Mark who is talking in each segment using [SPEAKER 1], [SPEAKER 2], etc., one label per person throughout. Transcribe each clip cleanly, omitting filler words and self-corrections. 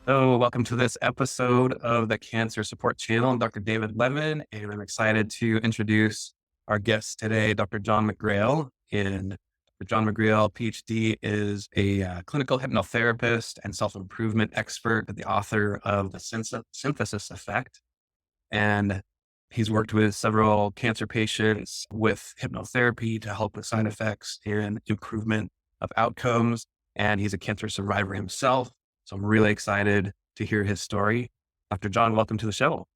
[SPEAKER 1] Hello, welcome to this episode of the Cancer Support Channel. I'm Dr. David Lemmon, and I'm excited to introduce our guest today, Dr. John McGrail. And Dr. John McGrail, PhD, is a clinical hypnotherapist and self-improvement expert, the author of The Synthesis Effect. And he's worked with several cancer patients with hypnotherapy to help with side effects and improvement of outcomes. And he's a cancer survivor himself. So I'm really excited to hear his story. Dr. John, welcome to the show.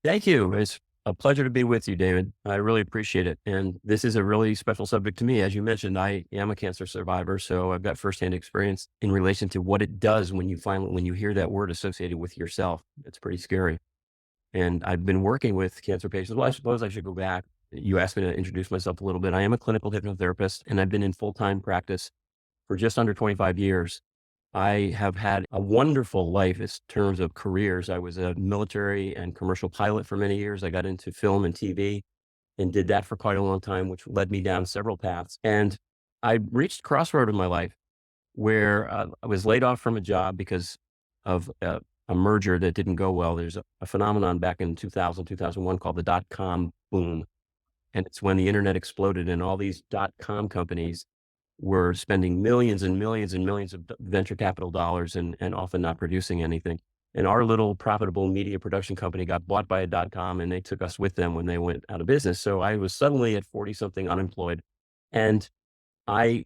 [SPEAKER 2] Thank you. It's a pleasure to be with you, David. I really appreciate it. And this is a really special subject to me. As you mentioned, I am a cancer survivor, so I've got firsthand experience in relation to what it does when you hear that word associated with yourself. It's pretty scary. And I've been working with cancer patients. Well, I suppose I should go back. You asked me to introduce myself a little bit. I am a clinical hypnotherapist, and I've been in full-time practice for just under 25 years. I have had a wonderful life in terms of careers. I was a military and commercial pilot for many years. I got into film and TV and did that for quite a long time, which led me down several paths. And I reached a crossroad in my life where I was laid off from a job because of a merger that didn't go well. There's a phenomenon back in 2000, 2001 called the dot-com boom. And it's when the internet exploded and all these dot-com companies were spending millions and millions and millions of venture capital dollars and often not producing anything. And our little profitable media production company got bought by a dot-com and they took us with them when they went out of business. So I was suddenly at 40 something unemployed. And I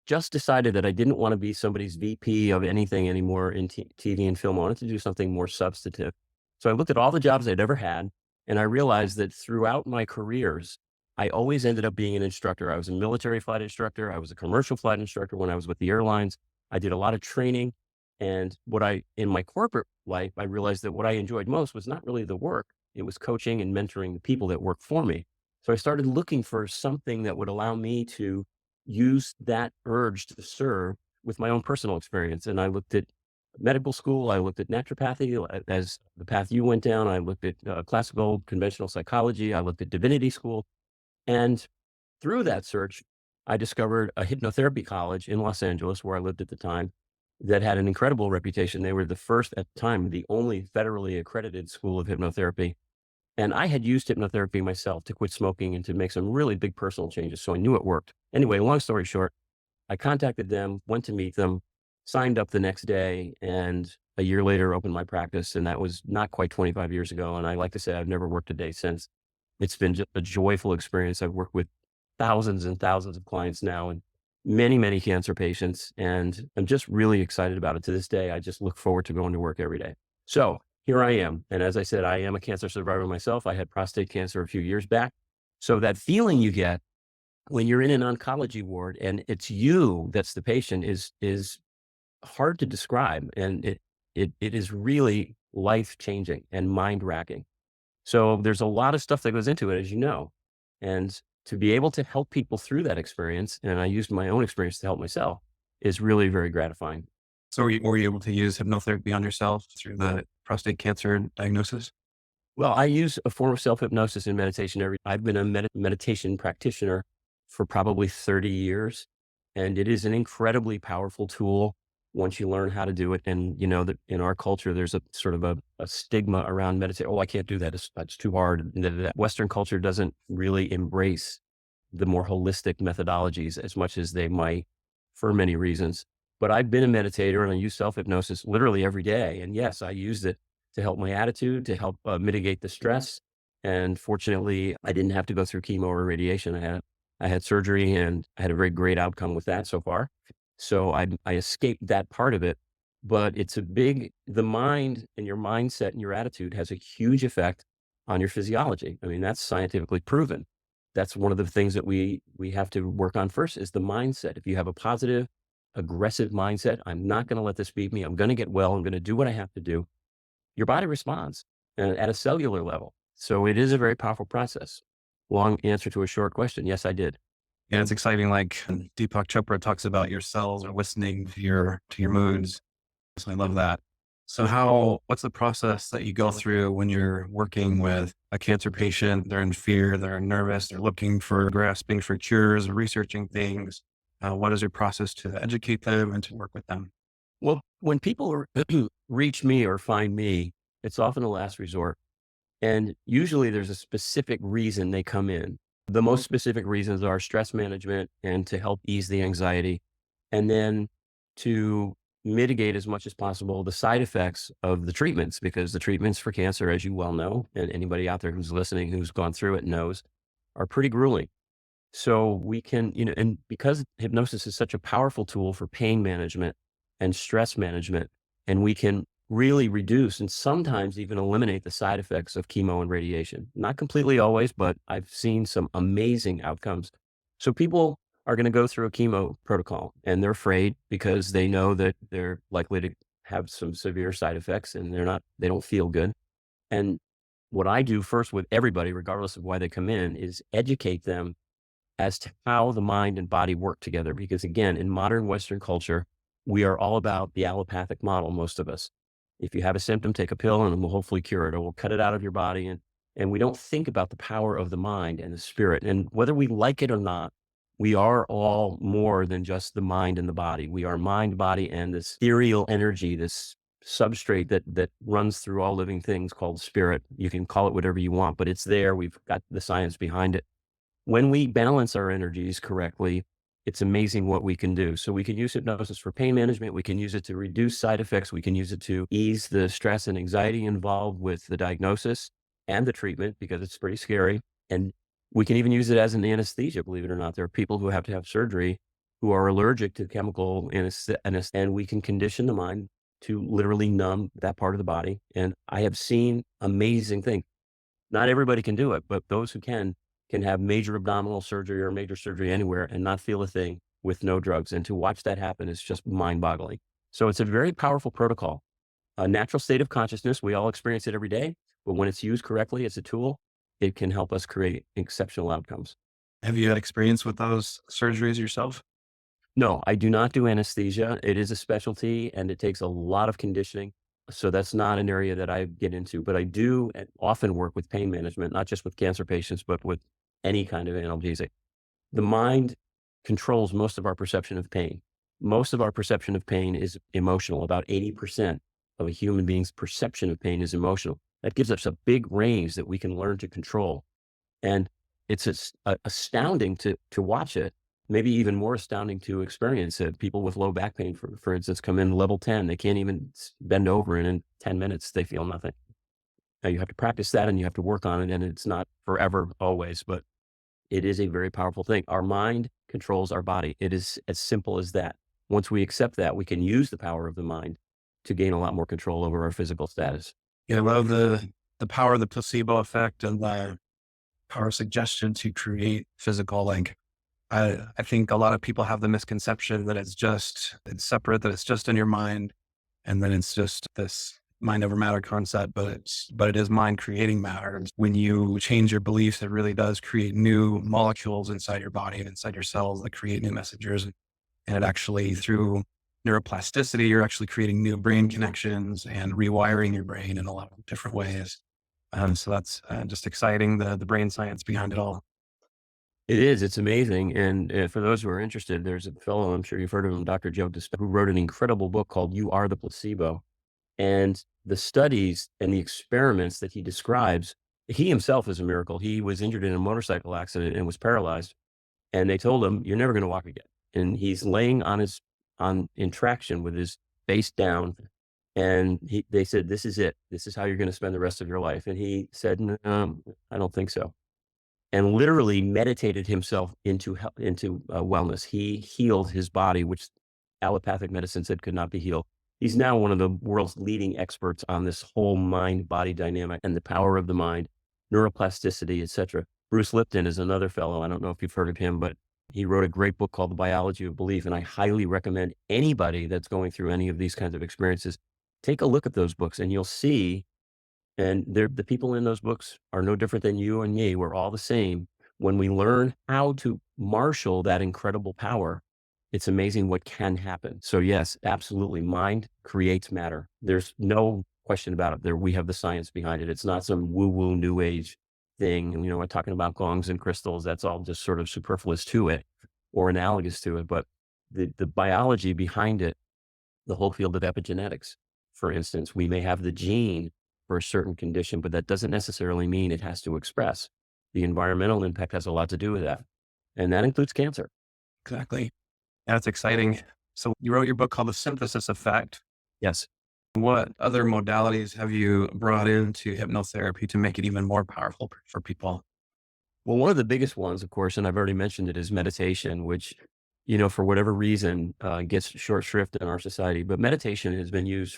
[SPEAKER 2] just decided that I didn't want to be somebody's VP of anything anymore in TV and film. I wanted to do something more substantive. So I looked at all the jobs I'd ever had and I realized that throughout my careers, I always ended up being an instructor. I was a military flight instructor. I was a commercial flight instructor when I was with the airlines. I did a lot of training. And in my corporate life, I realized that what I enjoyed most was not really the work. It was coaching and mentoring the people that work for me. So I started looking for something that would allow me to use that urge to serve with my own personal experience. And I looked at medical school. I looked at naturopathy as the path you went down. I looked at classical conventional psychology. I looked at divinity school. And through that search, I discovered a hypnotherapy college in Los Angeles, where I lived at the time, that had an incredible reputation. They were the first at the time, the only federally accredited school of hypnotherapy. And I had used hypnotherapy myself to quit smoking and to make some really big personal changes. So I knew it worked. Anyway, long story short, I contacted them, went to meet them, signed up the next day, and a year later opened my practice. And that was not quite 25 years ago. And I like to say I've never worked a day since. It's been a joyful experience. I've worked with thousands and thousands of clients now and many, many cancer patients. And I'm just really excited about it. To this day, I just look forward to going to work every day. So here I am. And as I said, I am a cancer survivor myself. I had prostate cancer a few years back. So that feeling you get when you're in an oncology ward and it's you that's the patient is hard to describe. And it is really life changing and mind racking. So there's a lot of stuff that goes into it, as you know, and to be able to help people through that experience, and I used my own experience to help myself, is really very gratifying.
[SPEAKER 1] So were you able to use hypnotherapy on yourself through the prostate cancer diagnosis?
[SPEAKER 2] Well, I use a form of self-hypnosis and meditation. I've been a meditation practitioner for probably 30 years, and it is an incredibly powerful tool once you learn how to do it. And you know that in our culture, there's a sort of a stigma around meditation. Oh, I can't do that. It's too hard. And that Western culture doesn't really embrace the more holistic methodologies as much as they might for many reasons. But I've been a meditator and I use self-hypnosis literally every day. And yes, I used it to help my attitude, to help mitigate the stress. And fortunately, I didn't have to go through chemo or radiation. I had surgery and I had a very great outcome with that so far. So I escaped that part of it, but the mind and your mindset and your attitude has a huge effect on your physiology. I mean, that's scientifically proven. That's one of the things that we have to work on first is the mindset. If you have a positive, aggressive mindset, I'm not going to let this beat me. I'm going to get well. I'm going to do what I have to do. Your body responds at a cellular level. So it is a very powerful process. Long answer to a short question. Yes, I did.
[SPEAKER 1] Yeah, it's exciting. Like Deepak Chopra talks about your cells are listening to your moods. So I love that. So what's the process that you go through when you're working with a cancer patient? They're in fear, they're nervous, they're looking for grasping for cures, researching things. What is your process to educate them and to work with them?
[SPEAKER 2] Well, when people reach me or find me, it's often a last resort. And usually there's a specific reason they come in. The most specific reasons are stress management and to help ease the anxiety, and then to mitigate as much as possible the side effects of the treatments, because the treatments for cancer, as you well know, and anybody out there who's listening who's gone through it knows, are pretty grueling. So we can, and because hypnosis is such a powerful tool for pain management and stress management, and we can really reduce and sometimes even eliminate the side effects of chemo and radiation. Not completely always, but I've seen some amazing outcomes. So people are going to go through a chemo protocol and they're afraid because they know that they're likely to have some severe side effects and they don't feel good. And what I do first with everybody, regardless of why they come in, is educate them as to how the mind and body work together. Because again, in modern Western culture, we are all about the allopathic model, most of us. If you have a symptom, take a pill and it will hopefully cure it, or we'll cut it out of your body. And we don't think about the power of the mind and the spirit. And whether we like it or not, we are all more than just the mind and the body. We are mind, body, and this ethereal energy, this substrate that runs through all living things called spirit. You can call it whatever you want, but it's there. We've got the science behind it. When we balance our energies correctly, it's amazing what we can do. So we can use hypnosis for pain management. We can use it to reduce side effects. We can use it to ease the stress and anxiety involved with the diagnosis and the treatment, because it's pretty scary. And we can even use it as an anesthesia, believe it or not. There are people who have to have surgery who are allergic to chemical anesthesia, and we can condition the mind to literally numb that part of the body. And I have seen amazing things. Not everybody can do it, but those who can have major abdominal surgery or major surgery anywhere and not feel a thing with no drugs. And to watch that happen is just mind boggling. So it's a very powerful protocol, a natural state of consciousness. We all experience it every day, but when it's used correctly as a tool, it can help us create exceptional outcomes.
[SPEAKER 1] Have you had experience with those surgeries yourself?
[SPEAKER 2] No, I do not do anesthesia. It is a specialty and it takes a lot of conditioning. So that's not an area that I get into, but I do often work with pain management, not just with cancer patients, but with any kind of analgesic. The mind controls most of our perception of pain. Most of our perception of pain is emotional. About 80% of a human being's perception of pain is emotional. That gives us a big range that we can learn to control. And it's astounding to watch it, maybe even more astounding to experience it. People with low back pain, for instance, come in level 10. They can't even bend over, and in 10 minutes, they feel nothing. Now, you have to practice that and you have to work on it, and it's not forever always, but it is a very powerful thing. Our mind controls our body. It is as simple as that. Once we accept that, we can use the power of the mind to gain a lot more control over our physical status.
[SPEAKER 1] Yeah, I love the power of the placebo effect and the power of suggestion to create physical, like, I think a lot of people have the misconception that it's separate, that it's just in your mind. And then it's just this mind over matter concept, but it is mind creating matter. When you change your beliefs, it really does create new molecules inside your body and inside your cells that create new messengers. And it actually, through neuroplasticity, you're actually creating new brain connections and rewiring your brain in a lot of different ways. So that's just exciting, the brain science behind it all.
[SPEAKER 2] It is. It's amazing. And for those who are interested, there's a fellow, I'm sure you've heard of him, Dr. Joe Dispenza, who wrote an incredible book called You Are the Placebo. And the studies and the experiments that he describes, he himself is a miracle. He was injured in a motorcycle accident and was paralyzed. And they told him, you're never going to walk again. And he's laying in traction with his face down. And they said, this is it. This is how you're going to spend the rest of your life. And he said, no, I don't think so. And literally meditated himself into wellness. He healed his body, which allopathic medicine said could not be healed. He's now one of the world's leading experts on this whole mind-body dynamic and the power of the mind, neuroplasticity, etc. Bruce Lipton is another fellow. I don't know if you've heard of him, but he wrote a great book called The Biology of Belief. And I highly recommend anybody that's going through any of these kinds of experiences, take a look at those books and you'll see. And the people in those books are no different than you and me. We're all the same. When we learn how to marshal that incredible power, it's amazing what can happen. So yes, absolutely. Mind creates matter. There's no question about it. We have the science behind it. It's not some woo-woo new age thing. And, we're talking about gongs and crystals. That's all just sort of superfluous to it or analogous to it. But the biology behind it the whole field of epigenetics. For instance, we may have the gene for a certain condition, but that doesn't necessarily mean it has to express. The environmental impact has a lot to do with that. And that includes cancer.
[SPEAKER 1] Exactly. That's exciting. So you wrote your book called The Synthesis Effect.
[SPEAKER 2] Yes.
[SPEAKER 1] What other modalities have you brought into hypnotherapy to make it even more powerful for people?
[SPEAKER 2] Well, one of the biggest ones, of course, and I've already mentioned it, is meditation, which, for whatever reason, gets short shrift in our society. But meditation has been used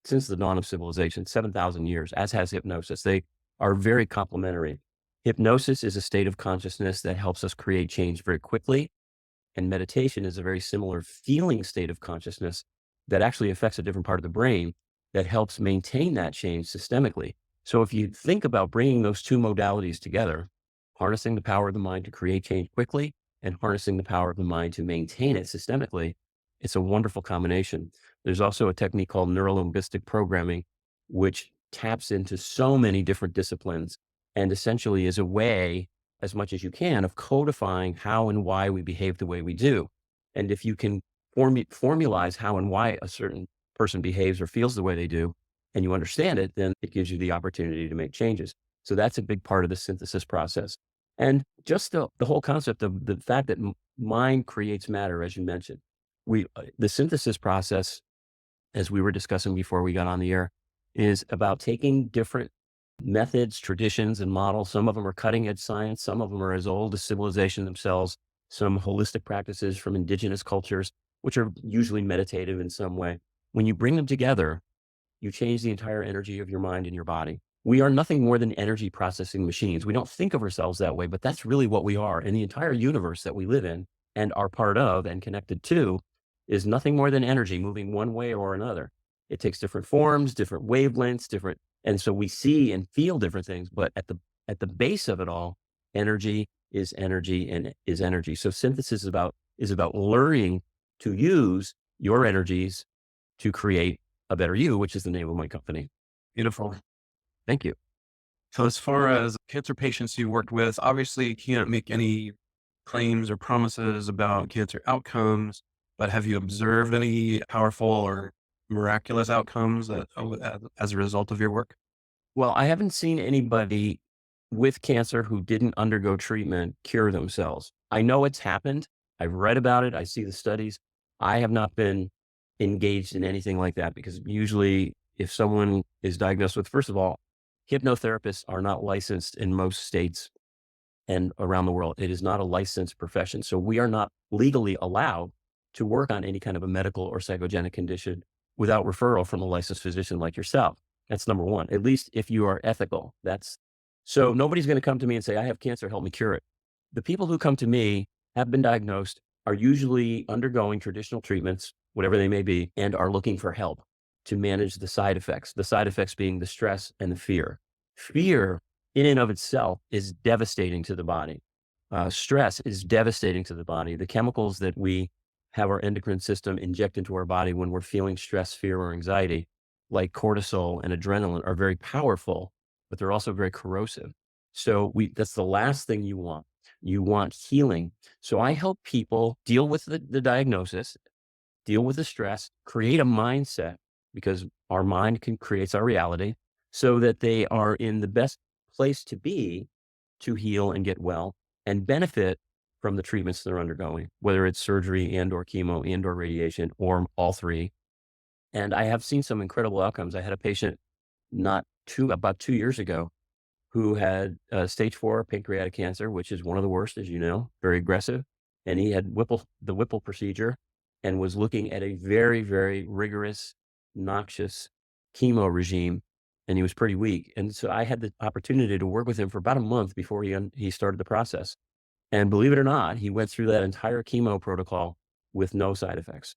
[SPEAKER 2] since the dawn of civilization, 7,000 years, as has hypnosis. They are very complementary. Hypnosis is a state of consciousness that helps us create change very quickly. And meditation is a very similar feeling state of consciousness that actually affects a different part of the brain that helps maintain that change systemically. So if you think about bringing those two modalities together, harnessing the power of the mind to create change quickly and harnessing the power of the mind to maintain it systemically, it's a wonderful combination. There's also a technique called neurolinguistic programming, which taps into so many different disciplines and essentially is a way, as much as you can, of codifying how and why we behave the way we do. And if you can formalize how and why a certain person behaves or feels the way they do, and you understand it, then it gives you the opportunity to make changes. So that's a big part of the synthesis process. And just the whole concept of the fact that mind creates matter, as you mentioned. The synthesis process, as we were discussing before we got on the air, is about taking different methods, traditions, and models. Some of them are cutting edge science. Some of them are as old as civilization themselves. Some holistic practices from indigenous cultures, which are usually meditative in some way. When you bring them together, you change the entire energy of your mind and your body. We are nothing more than energy processing machines. We don't think of ourselves that way, but that's really what we are. And the entire universe that we live in and are part of and connected to is nothing more than energy moving one way or another. It takes different forms, different wavelengths, and so we see and feel different things, but at the base of it all, energy is energy and is energy. So synthesis is about learning to use your energies to create a better you, which is the name of my company.
[SPEAKER 1] Beautiful.
[SPEAKER 2] Thank you.
[SPEAKER 1] So as far as cancer patients you worked with, obviously you can't make any claims or promises about cancer outcomes, but have you observed any powerful or miraculous outcomes as a result of your work?
[SPEAKER 2] Well, I haven't seen anybody with cancer who didn't undergo treatment cure themselves. I know it's happened. I've read about it. I see the studies. I have not been engaged in anything like that because usually if someone is diagnosed with, first of all, hypnotherapists are not licensed in most states and around the world. It is not a licensed profession. So we are not legally allowed to work on any kind of a medical or psychogenic condition without referral from a licensed physician like yourself. That's number one, at least if you are ethical. So nobody's going to come to me and say, I have cancer, help me cure it. The people who come to me have been diagnosed, are usually undergoing traditional treatments, whatever they may be, and are looking for help to manage the side effects being the stress and the fear. Fear in and of itself is devastating to the body. Stress is devastating to the body. The chemicals that we have our endocrine system inject into our body when we're feeling stress, fear, or anxiety, like cortisol and adrenaline, are very powerful, but they're also very corrosive. So that's the last thing you want. You want healing. So I help people deal with the diagnosis, deal with the stress, create a mindset, because our mind creates our reality, so that they are in the best place to be to heal and get well and benefit from the treatments they're undergoing, whether it's surgery and or chemo and or radiation or all three. And I have seen some incredible outcomes. I had a patient about 2 years ago who had stage 4 pancreatic cancer, which is one of the worst, as you know, very aggressive. And he had the Whipple procedure and was looking at a very, very rigorous, noxious chemo regime. And he was pretty weak. And so I had the opportunity to work with him for about a month before he started the process. And believe it or not, he went through that entire chemo protocol with no side effects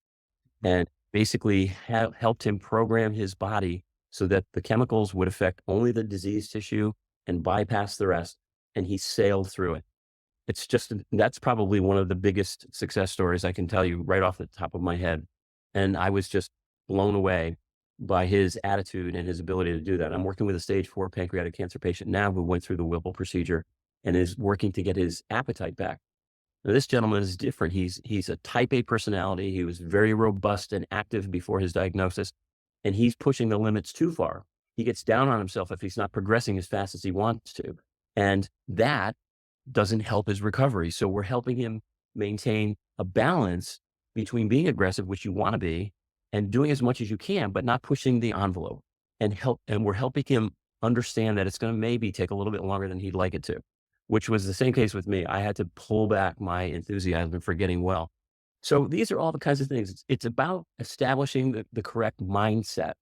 [SPEAKER 2] and basically helped him program his body so that the chemicals would affect only the diseased tissue and bypass the rest. And he sailed through it. That's probably one of the biggest success stories I can tell you right off the top of my head. And I was just blown away by his attitude and his ability to do that. I'm working with a stage 4 pancreatic cancer patient now who went through the Whipple procedure and is working to get his appetite back. Now, this gentleman is different. He's a type A personality. He was very robust and active before his diagnosis, and he's pushing the limits too far. He gets down on himself if he's not progressing as fast as he wants to. And that doesn't help his recovery. So we're helping him maintain a balance between being aggressive, which you want to be, and doing as much as you can, but not pushing the envelope. And we're helping him understand that it's going to maybe take a little bit longer than he'd like it to, which was the same case with me. I had to pull back my enthusiasm for getting well. So these are all the kinds of things. It's about establishing the correct mindset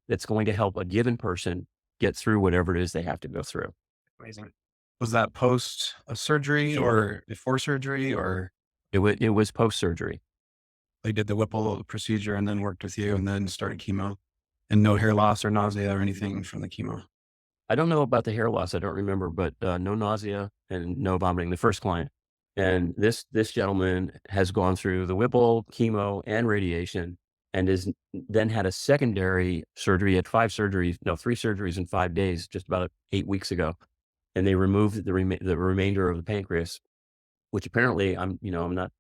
[SPEAKER 2] that's going to help a given person get through whatever it is they have to go through.
[SPEAKER 1] Amazing. Was that post a surgery or before surgery, or
[SPEAKER 2] It was post-surgery.
[SPEAKER 1] they did the Whipple procedure and then worked with you and then started chemo, and no hair loss or nausea or anything from the chemo?
[SPEAKER 2] I don't know about the hair loss. I don't remember, but no nausea and no vomiting. The first client, and this gentleman has gone through the Whipple, chemo, and radiation, and is then had a secondary surgery. Had three surgeries in 5 days, just about 8 weeks ago, and they removed the remainder of the pancreas, which apparently I'm not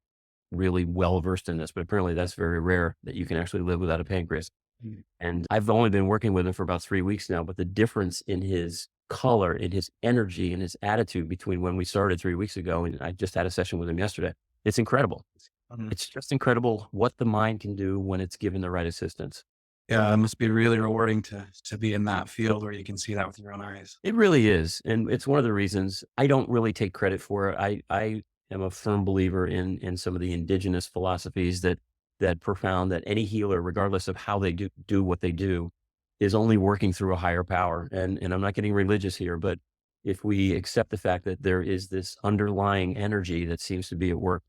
[SPEAKER 2] really well versed in this, but apparently that's very rare that you can actually live without a pancreas.
[SPEAKER 1] Mm.
[SPEAKER 2] And I've only been working with him for about 3 weeks now, but the difference in his color, in his energy, and his attitude between when we started 3 weeks ago and I just had a session with him yesterday, it's incredible.
[SPEAKER 1] Mhm.
[SPEAKER 2] It's just incredible what the mind can do when it's given the right assistance.
[SPEAKER 1] Yeah, it must be really rewarding to be in that field where you can see that with your own eyes.
[SPEAKER 2] It really is. And it's one of the reasons I don't really take credit for it. I am a firm believer in some of the indigenous philosophies that profound that any healer, regardless of how they do what they do, is only working through a higher power. And I'm not getting religious here, but if we accept the fact that there is this underlying energy that seems to be at work,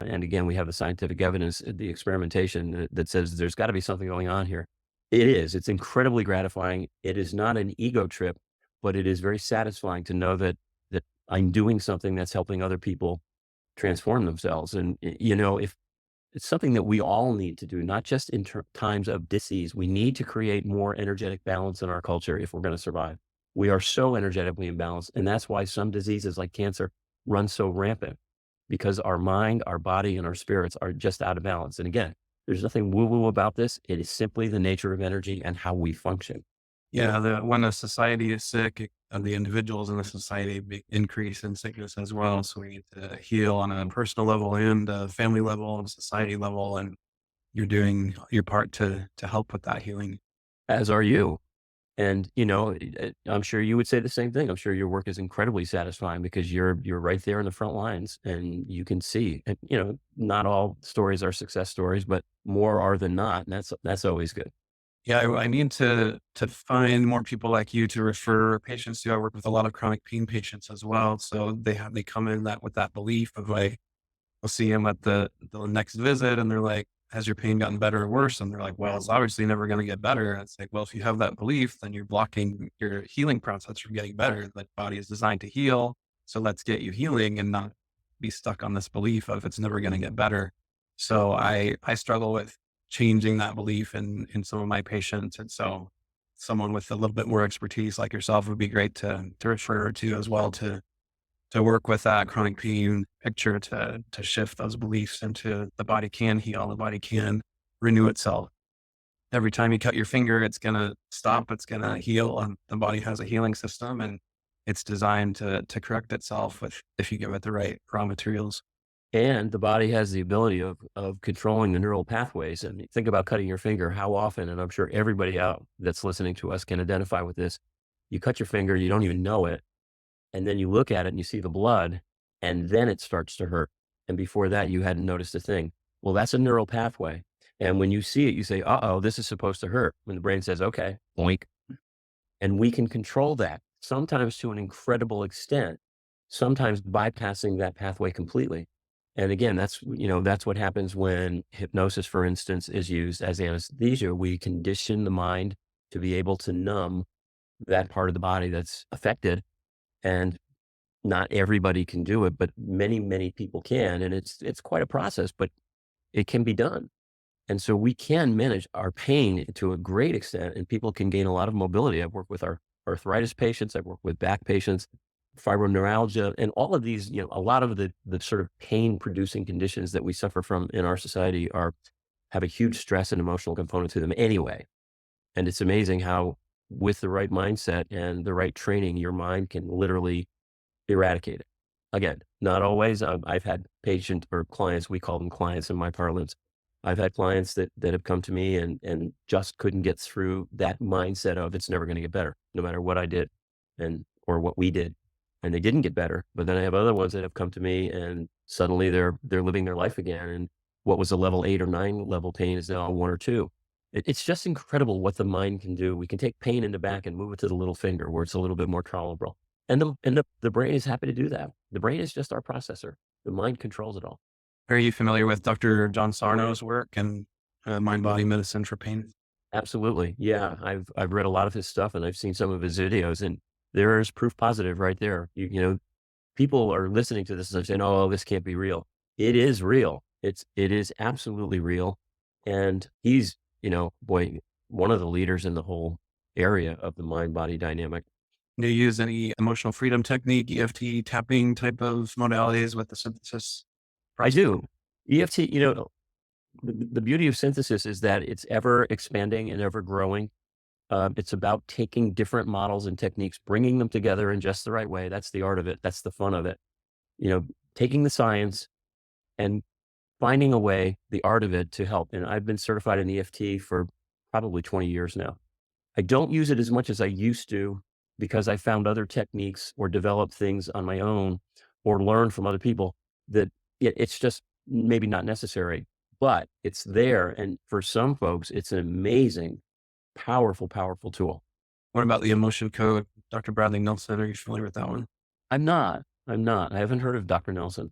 [SPEAKER 2] and again, we have the scientific evidence, the experimentation that says there's got to be something going on here. It is. It's incredibly gratifying. It is not an ego trip, but it is very satisfying to know that I'm doing something that's helping other people transform themselves. And if it's something that we all need to do, not just in times of disease, we need to create more energetic balance in our culture if we're going to survive. We are so energetically imbalanced, and that's why some diseases like cancer run so rampant, because our mind, our body, and our spirits are just out of balance. And again, there's nothing woo-woo about this. It is simply the nature of energy and how we function.
[SPEAKER 1] Yeah, when a society is sick, the individuals in the society increase in sickness as well. So we need to heal on a personal level and a family level and society level, and you're doing your part to help with that healing.
[SPEAKER 2] As are you. And, I'm sure you would say the same thing. I'm sure your work is incredibly satisfying because you're right there in the front lines and you can see, and, not all stories are success stories, but more are than not. And that's always good.
[SPEAKER 1] Yeah, I need to find more people like you to refer patients to. I work with a lot of chronic pain patients as well, so they come in that with that belief of like, I'll see them at the next visit, and they're like, "Has your pain gotten better or worse?" And they're like, "Well, it's obviously never going to get better." And it's like, well, if you have that belief, then you're blocking your healing process from getting better. The body is designed to heal, so let's get you healing and not be stuck on this belief of it's never going to get better. So I struggle with changing that belief in some of my patients, and so someone with a little bit more expertise like yourself would be great to refer to as well to work with that chronic pain picture to shift those beliefs into the body can heal, the body can renew itself. Every time you cut your finger, it's gonna stop, it's gonna heal, and the body has a healing system and it's designed to correct itself if you give it the right raw materials.
[SPEAKER 2] And the body has the ability of controlling the neural pathways. And think about cutting your finger, how often, and I'm sure everybody out that's listening to us can identify with this. You cut your finger, you don't even know it. And then you look at it and you see the blood, and then it starts to hurt. And before that, you hadn't noticed a thing. Well, that's a neural pathway. And when you see it, you say, uh-oh, this is supposed to hurt. When the brain says, okay, boink. And we can control that, sometimes to an incredible extent, sometimes bypassing that pathway completely. And again, that's what happens when hypnosis, for instance, is used as anesthesia. We condition the mind to be able to numb that part of the body that's affected. And not everybody can do it, but many, many people can. And it's quite a process, but it can be done. And so we can manage our pain to a great extent, and people can gain a lot of mobility. I've worked with our arthritis patients. I've worked with back patients. fibromyalgia, and all of these, a lot of the sort of pain producing conditions that we suffer from in our society have a huge stress and emotional component to them anyway. And it's amazing how, with the right mindset and the right training, your mind can literally eradicate it. Again, not always. I've had patient or clients, we call them clients in my parlance. I've had clients that have come to me and just couldn't get through that mindset of it's never going to get better, no matter what I did and or what we did. And they didn't get better. But then I have other ones that have come to me and suddenly they're living their life again. And what was a level 8 or 9 level pain is now a 1 or 2. It's just incredible what the mind can do. We can take pain in the back and move it to the little finger where it's a little bit more tolerable. And the brain is happy to do that. The brain is just our processor. The mind controls it all.
[SPEAKER 1] Are you familiar with Dr. John Sarno's work and mind body medicine for pain?
[SPEAKER 2] Absolutely. Yeah. I've read a lot of his stuff and I've seen some of his videos, and there is proof positive right there. People are listening to this and they're saying, "Oh, this can't be real." It is real. It is absolutely real. And he's, boy, one of the leaders in the whole area of the mind body dynamic.
[SPEAKER 1] Do you use any emotional freedom technique, EFT tapping type of modalities with the synthesis
[SPEAKER 2] I
[SPEAKER 1] process?
[SPEAKER 2] do. EFT, the beauty of synthesis is that it's ever expanding and ever growing. It's about taking different models and techniques, bringing them together in just the right way. That's the art of it. That's the fun of it. You know, taking the science and finding a way, the art of it to help. And I've been certified in EFT for probably 20 years now. I don't use it as much as I used to because I found other techniques or developed things on my own or learned from other people that it's just maybe not necessary, but it's there. And for some folks, it's an amazing, powerful, powerful tool.
[SPEAKER 1] What about the emotion code? Dr. Bradley Nelson, are you familiar with that one?
[SPEAKER 2] I'm not. I'm not. I haven't heard of Dr. Nelson.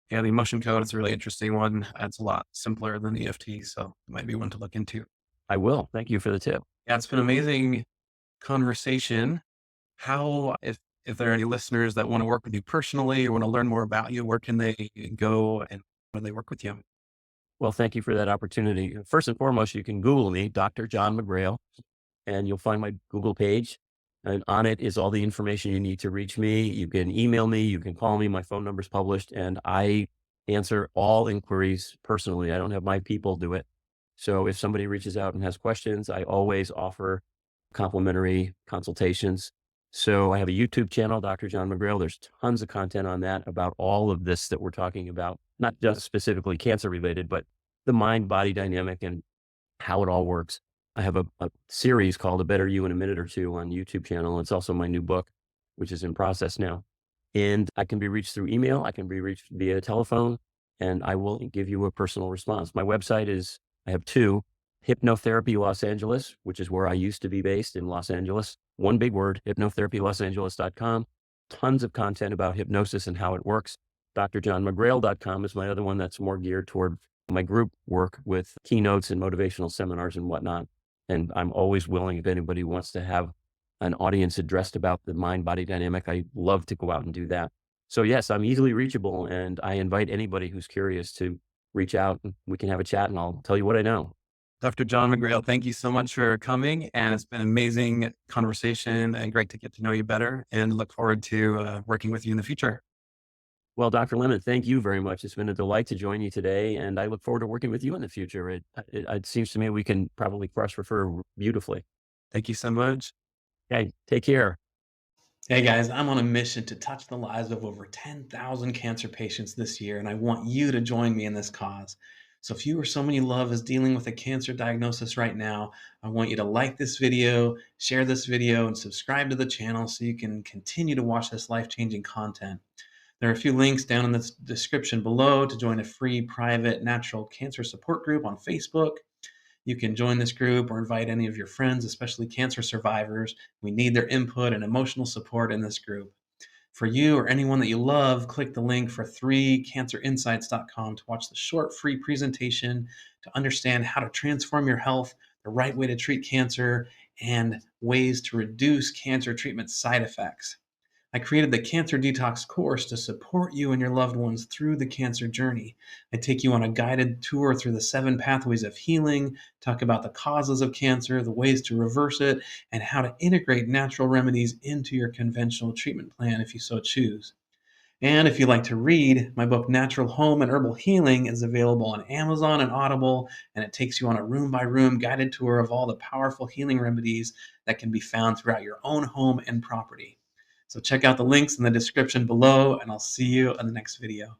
[SPEAKER 1] Yeah, the emotion code is a really interesting one. It's a lot simpler than EFT, so it might be one to look into.
[SPEAKER 2] I will. Thank you for the tip.
[SPEAKER 1] Yeah, it's been an amazing conversation. If there are any listeners that want to work with you personally or want to learn more about you, where can they go and when they work with you?
[SPEAKER 2] Well, thank you for that opportunity. First and foremost, you can Google me, Dr. John McGrail, and you'll find my Google page. And on it is all the information you need to reach me. You can email me, you can call me. My phone number is published, and I answer all inquiries personally. I don't have my people do it. So if somebody reaches out and has questions, I always offer complimentary consultations. So I have a YouTube channel, Dr. John McGrail. There's tons of content on that about all of this that we're talking about, not just specifically cancer related, but the mind body dynamic and how it all works. I have a series called A Better You in a Minute or Two on YouTube channel. It's also my new book, which is in process now. And I can be reached through email. I can be reached via telephone, and I will give you a personal response. My website I have two, Hypnotherapy Los Angeles, which is where I used to be based in Los Angeles. One big word, hypnotherapylosangeles.com. Tons of content about hypnosis and how it works. drjohnmcgrail.com is my other one that's more geared toward my group work with keynotes and motivational seminars and whatnot. And I'm always willing, if anybody wants to have an audience addressed about the mind body dynamic, I love to go out and do that. So yes, I'm easily reachable, and I invite anybody who's curious to reach out and we can have a chat and I'll tell you what I know.
[SPEAKER 1] Dr. John McGrail, thank you so much for coming. And it's been an amazing conversation and great to get to know you better and look forward to working with you in the future.
[SPEAKER 2] Well, Dr. Lemmon, thank you very much. It's been a delight to join you today, and I look forward to working with you in the future. It seems to me we can probably cross refer beautifully.
[SPEAKER 1] Thank you so much.
[SPEAKER 2] Okay, take care.
[SPEAKER 3] Hey guys, I'm on a mission to touch the lives of over 10,000 cancer patients this year, and I want you to join me in this cause. So if you or someone you love is dealing with a cancer diagnosis right now, I want you to like this video, share this video, and subscribe to the channel so you can continue to watch this life-changing content. There are a few links down in the description below to join a free private natural cancer support group on Facebook. You can join this group or invite any of your friends, especially cancer survivors. We need their input and emotional support in this group. For you or anyone that you love, click the link for 3cancerinsights.com to watch the short free presentation to understand how to transform your health, the right way to treat cancer, and ways to reduce cancer treatment side effects. I created the Cancer Detox course to support you and your loved ones through the cancer journey. I take you on a guided tour through the 7 pathways of healing, talk about the causes of cancer, the ways to reverse it, and how to integrate natural remedies into your conventional treatment plan if you so choose. And if you like to read, my book Natural Home and Herbal Healing is available on Amazon and Audible, and it takes you on a room by room guided tour of all the powerful healing remedies that can be found throughout your own home and property. So check out the links in the description below, and I'll see you in the next video.